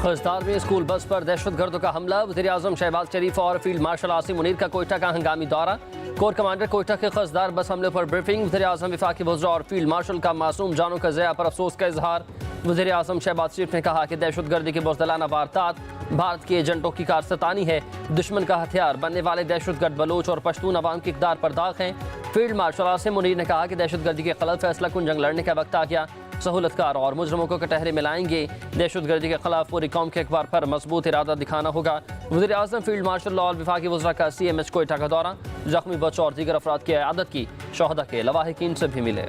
खजदार में school bus पर दहशतगर्दों का हमला। वज़ीर-ए-आज़म शहबाज शरीफ और फील्ड मार्शल आसिम मुनीर का कोयटा का हंगामी दौरा। कोर कमांडर कोयटा के खजदार बस हमले पर ब्रीफिंग। वज़ीर-ए-आज़म वफाकी वज़रा और फील्ड मार्शल का मासूम जानों का ज़िया पर अफसोस का इजहार। वज़ीर-ए-आज़म शहबाज शरीफ ने कहा कि दहशतगर्दी की बुज़दिलाना वारदात भारत के एजेंटों की कारसतानी है। दुश्मन का हथियार बनने वाले दहशतगर्द बलोच और पश्तून अवाम की इक़दार पर दाग हैं। फील्ड मार्शल आसिम मुनीर ने कहा कि दहशतगर्दी के खिलाफ फैसला कुन जंग लड़ने का वक्त आ गया। सहूलतकार और मुजरमों को कटहरे मिलाएंगे। दहशतगर्दी के खिलाफ पूरी कौम के अखबार पर मजबूत इरादा दिखाना होगा। वज़ीर-ए-आज़म फील्ड मार्शल और वफाकी वज़रा का CMH कोयटा का दौरा। जख्मी बच्चों और दीगर अफराद की इयादत की। शोहदा के लवाहिकीन से भी मिले।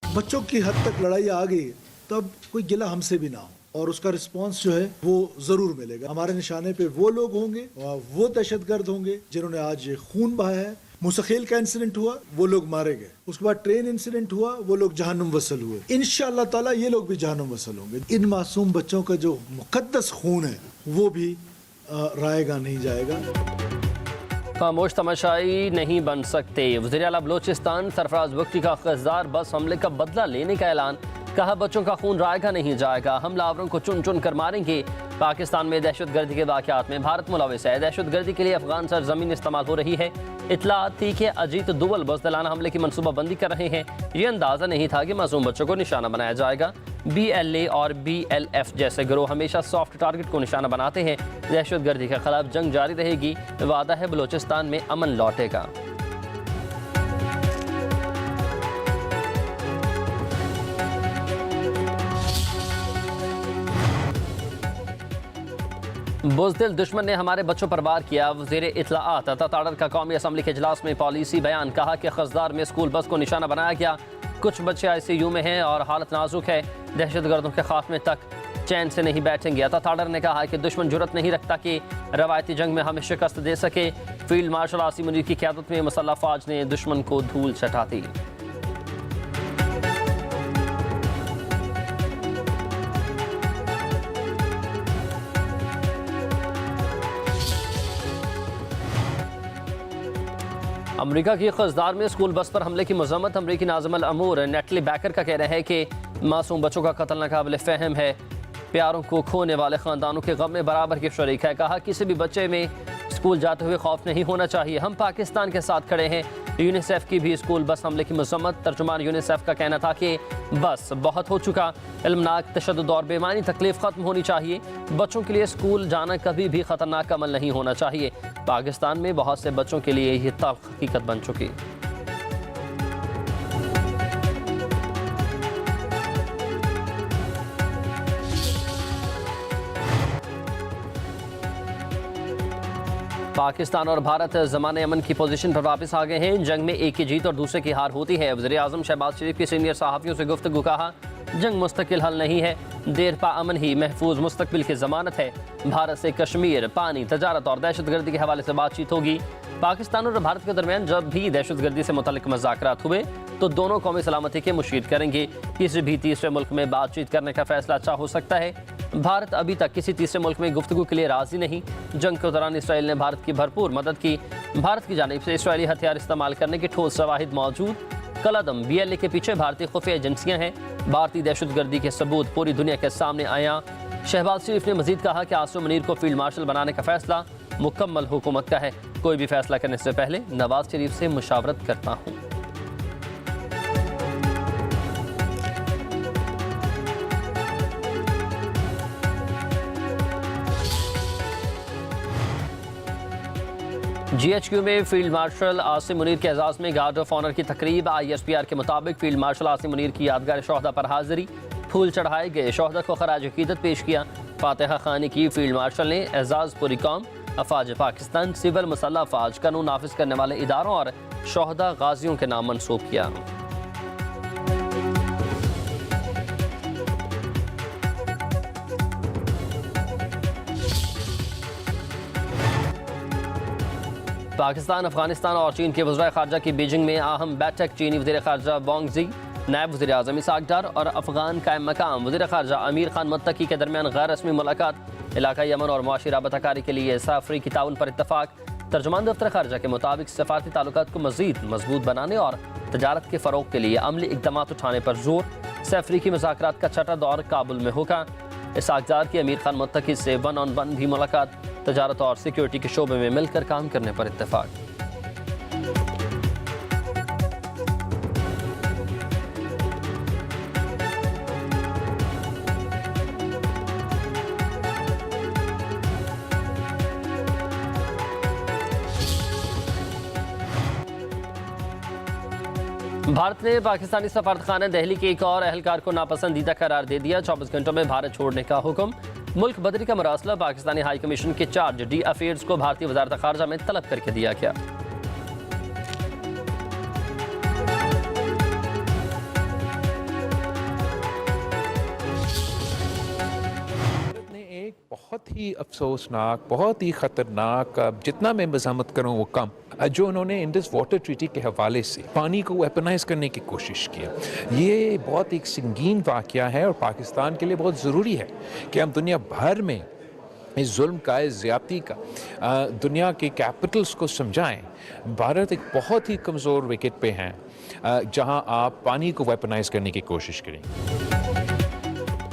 बच्चों की हद तक लड़ाई आ गई तब कोई गिला हमसे भी ना हो और उसका रिस्पांस जो है वो जरूर मिलेगा। हमारे निशाने पे वो लोग होंगे और वो दहशतगर्द होंगे जिन्होंने आज ये खून बहाया है। मुस्तकिल का इंसिडेंट हुआ, वो लोग मारे गए। उसके बाद ट्रेन इंसिडेंट हुआ, वो लोग जहन्नुम वसल हुए। इंशाअल्लाह ताला ये लोग भी जहन्नुम वसल होंगे। इन मासूम बच्चों का जो मुकद्दस खून है वो भी रायगा नहीं जाएगा। खामोश तमाशाई नहीं बन सकते। वज़ीर आला बलोचिस्तान सरफराज बुख्ती का खजदार बस हमले का बदला लेने का ऐलान। कहा बच्चों का खून रायगा नहीं जाएगा, हमलावरों को चुन चुन कर मारेंगे। पाकिस्तान में दहशतगर्दी के वाक़यात में भारत मुलविस है। दहशतगर्दी के लिए अफगान सरजमीन इस्तेमाल हो रही है। इत्तलात थी कि अजीत दुवल बुज़दिलाना हमले की मनसूबाबंदी कर रहे हैं। ये अंदाज़ा नहीं था कि मासूम बच्चों को निशाना बनाया जाएगा। BLA और BLF जैसे गिरोह हमेशा सॉफ्ट टारगेट को निशाना बनाते हैं। दहशतगर्दी के खिलाफ जंग जारी रहेगी। वादा है बलोचिस्तान में अमन लौटेगा। बुज़दिल दुश्मन ने हमारे बच्चों पर वार किया। वज़ीर इत्तलाआत अता ताड़र का कौमी असम्बली के इजलास में पॉलिसी बयान। कहा कि खजदार में स्कूल बस को निशाना बनाया गया। कुछ बच्चे ICU में हैं और हालत नाजुक है। दहशतगर्दों के खात्मे तक चैन से नहीं बैठेंगे। अता ताड़र ने कहा कि दुश्मन जुर्रत नहीं रखता कि रवायती जंग में हमें शिकस्त दे सके। फील्ड मार्शल आसिम मुनीर की क़यादत में मुसल्लह फ़ौज ने दुश्मन को धूल चटा दी। अमरीका की खजदार में स्कूल बस पर हमले की मजम्मत। अमरीकी नाज़िम अल अमूर नेटली बैकर का कहना है कि मासूम बच्चों का कत्ल नाकाबिल फ़हम है। प्यारों को खोने वाले ख़ानदानों के गम में बराबर की शरीक है। कहा किसी भी बच्चे में स्कूल जाते हुए खौफ नहीं होना चाहिए। हम पाकिस्तान के साथ खड़े हैं। यूनिसेफ की भी स्कूल बस हमले की मजम्मत। तर्जुमान यूनिसेफ का कहना था कि बस बहुत हो चुका। इल्मनाक तशद्दुद और बेमानी तकलीफ ख़त्म होनी चाहिए। बच्चों के लिए स्कूल जाना कभी भी ख़तरनाक अमल नहीं होना चाहिए। पाकिस्तान में बहुत से बच्चों के लिए ये तल्ख़ हकीकत बन चुकी। पाकिस्तान और भारत ज़माने अमन की पोजीशन पर वापस आ गए हैं। जंग में एक की जीत और दूसरे की हार होती है। वज़ीर-ए-आज़म शहबाज शरीफ की सीनियर सहाफ़ियों से गुफ्तगू। कहा जंग मुस्तकिल हल नहीं है, देर पा अमन ही महफूज मुस्तकबिल की ज़मानत है। भारत से कश्मीर, पानी, तजारत और दहशतगर्दी के हवाले से बातचीत होगी। पाकिस्तान और भारत के दरमियान जब भी दहशतगर्दी से मुतल्लिक मज़ाकरात हुए तो दोनों कौमी सलामती के मुशीर करेंगे। किसी भी तीसरे मुल्क में बातचीत करने का फैसला अच्छा हो सकता है। भारत अभी तक किसी तीसरे मुल्क में गुफ्तगू के लिए राज़ी नहीं। जंग के दौरान इसराइल ने भारत की भरपूर मदद की। भारत की जानिब से इसराइली हथियार इस्तेमाल करने के ठोस शवाहिद मौजूद। कलअदम BLA के पीछे भारतीय खुफिया एजेंसियां हैं। भारतीय दहशतगर्दी के सबूत पूरी दुनिया के सामने आया। शहबाज शरीफ ने मजीद कहा कि आसिम मुनीर को फील्ड मार्शल बनाने का फैसला मुकम्मल हुकूमत का है। कोई भी फैसला करने से पहले नवाज शरीफ से मुशावरत करता हूँ। GHQ में फील्ड मार्शल आसिम मुनीर के एजाज़ में गार्ड ऑफ ऑनर की तकरीब। ISPR के मुताबिक फील्ड मार्शल आसिम मुनीर की यादगार शोहदा पर हाजिरी, फूल चढ़ाए गए। शोहदा को खराज अकीदत पेश किया। फातिहा खानी की। फील्ड मार्शल ने एजाज़ पूरी कौम, अफवाज पाकिस्तान, सिविल मुसल्लह अफवाज, कानून नाफिज करने वाले इदारों और शोहदा गाजियों के नाम मंसूब किया। पाकिस्तान, अफगानिस्तान और चीन के वज़ीर ख़ारजा की बीजिंग में अहम बैठक। चीनी वज़ीर ख़ारजा वांग ज़ी, नायब वज़ीर आज़म इसाक डार और अफगान कायम मकाम वज़ीर ख़ारजा अमीर खान मुत्तकी के दरमियान गैर रस्मी मुलाकात। इलाकाई अमन और मुआशी राबताकारी के लिए अफ्रीकी ताउन पर इत्तफ़ाक़। तर्जुमान दफ्तर ख़ारजा के मुताबिक सफ़ारती ताल्लुकात को मज़ीद मजबूत बनाने और तजारत के फ़रोग़ के लिए अमली इक़दामात उठाने पर जोर। से अफ्रीकी मुज़ाकरात का छठा दौर काबुल में होगा। इसहाक़ की अमीर खान मुत्तकी से 1-on-1 भी मुलाकात, तजारत और सिक्योरिटी के शोबे में मिलकर काम करने पर इत्तेफाक। भारत ने पाकिस्तानी सफारतखाना दिल्ली के एक और अहलकार को नापसंदीदा करार दे दिया। 24 घंटों में भारत छोड़ने का हुक्म। मुल्क बदरी का मरासला पाकिस्तानी हाई कमीशन के चार्ज डी अफेयर्स को भारतीय वजारत खारजा में तलब करके दिया गया। बहुत ही अफसोसनाक, बहुत ही ख़तरनाक, जितना मैं मज़ामत करूँ वो कम, जो उन्होंने इंडस वाटर ट्रीटी के हवाले से पानी को वेपनाइज़ करने की कोशिश की। ये बहुत एक संगीन वाक़या है और पाकिस्तान के लिए बहुत ज़रूरी है कि हम दुनिया भर में इस जुल्म का, इस ज़्यादती का दुनिया के कैपिटल्स को समझाएं। भारत एक बहुत ही कमज़ोर विकेट पे हैं जहां आप पानी को वेपनाइज़ करने की कोशिश करें।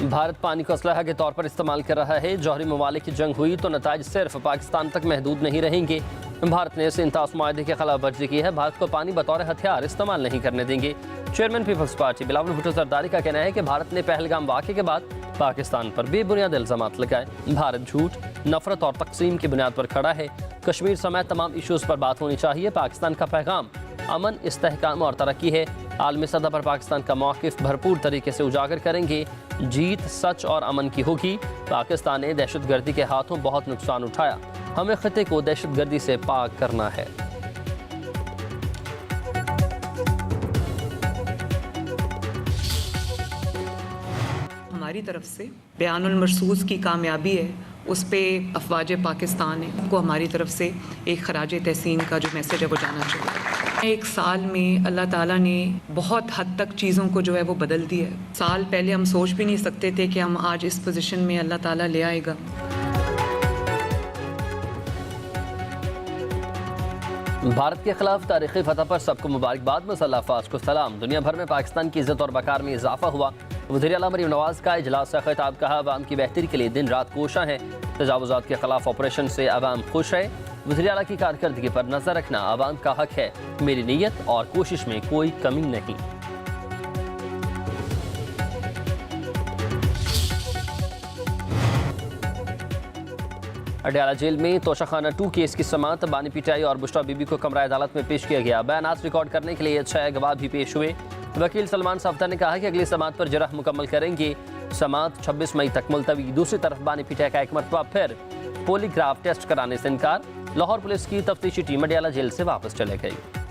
भारत पानी को असलहा के तौर पर इस्तेमाल कर रहा है। जौहरी ममालिक की जंग हुई तो नताइज सिर्फ पाकिस्तान तक महदूद नहीं रहेंगे। भारत ने सिंतास मुआहदे के खिलाफ वर्जी की है। भारत को पानी बतौर हथियार इस्तेमाल नहीं करने देंगे। चेयरमैन पीपल्स पार्टी बिलावल भुट्टो जरदारी का कहना है कि भारत ने पहलगाम वाक़े के बाद पाकिस्तान पर बेबुनियाद इल्ज़ामात लगाए। भारत झूठ, नफरत और तकसीम की बुनियाद पर खड़ा है। कश्मीर समेत तमाम इशूज़ पर बात होनी चाहिए। पाकिस्तान का पैगाम अमन, इस्तेहकाम और तरक्की है। आलमी सतह पर पाकिस्तान का मौक़िफ़ भरपूर तरीके से उजागर करेंगे। जीत सच और अमन की होगी। पाकिस्तान ने दहशतगर्दी के हाथों बहुत नुकसान उठाया। हमें खिते को दहशतगर्दी से पाक करना है। हमारी तरफ से बयानुल मरसूस की कामयाबी है, उस पे अफवाज पाकिस्तान है को हमारी तरफ से एक खराज तहसीन का जो मैसेज है वो जाना चाहिए। एक साल में अल्लाह ताला ने बहुत हद तक चीज़ों को जो है वो बदल दिया है। साल पहले हम सोच भी नहीं सकते थे कि हम आज इस पोजीशन में अल्लाह ताला ले आएगा। भारत के खिलाफ तारीखी फतह पर सबको मुबारकबाद, मसल्ला अफवाज को सलाम। दुनिया भर में पाकिस्तान की इज्जत और वक़ार में इजाफा हुआ। वज़ीर आला मरीम नवाज का इजलास से खिताब, कहा अवाम की बेहतरी के लिए दिन रात कोशा है। तजावुज़ात के खिलाफ ऑपरेशन से अवाम खुश है। वज़ीर आला की कारकर्दगी पर नजर रखना अवाम का हक है। मेरी नीयत और कोशिश में कोई कमी नहीं। अडयाला जेल में तोशाखाना 2 केस की समाअत, बानी पिटाई और बुशरा बीबी को कमरा अदालत में पेश किया गया। बयानात रिकॉर्ड करने के लिए 6 गवाह भी पेश हुए। वकील सलमान सफ्दर ने कहा कि अगली समाअत पर जरह मुकम्मल करेंगे। समाअत 26 मई तक मुलतवी। दूसरी तरफ बानी पिटाई का एक मरतबा फिर पॉलीग्राफ टेस्ट कराने से इनकार। लाहौर पुलिस की तफ्तीशी टीम अडयाला जेल से वापस चले गई।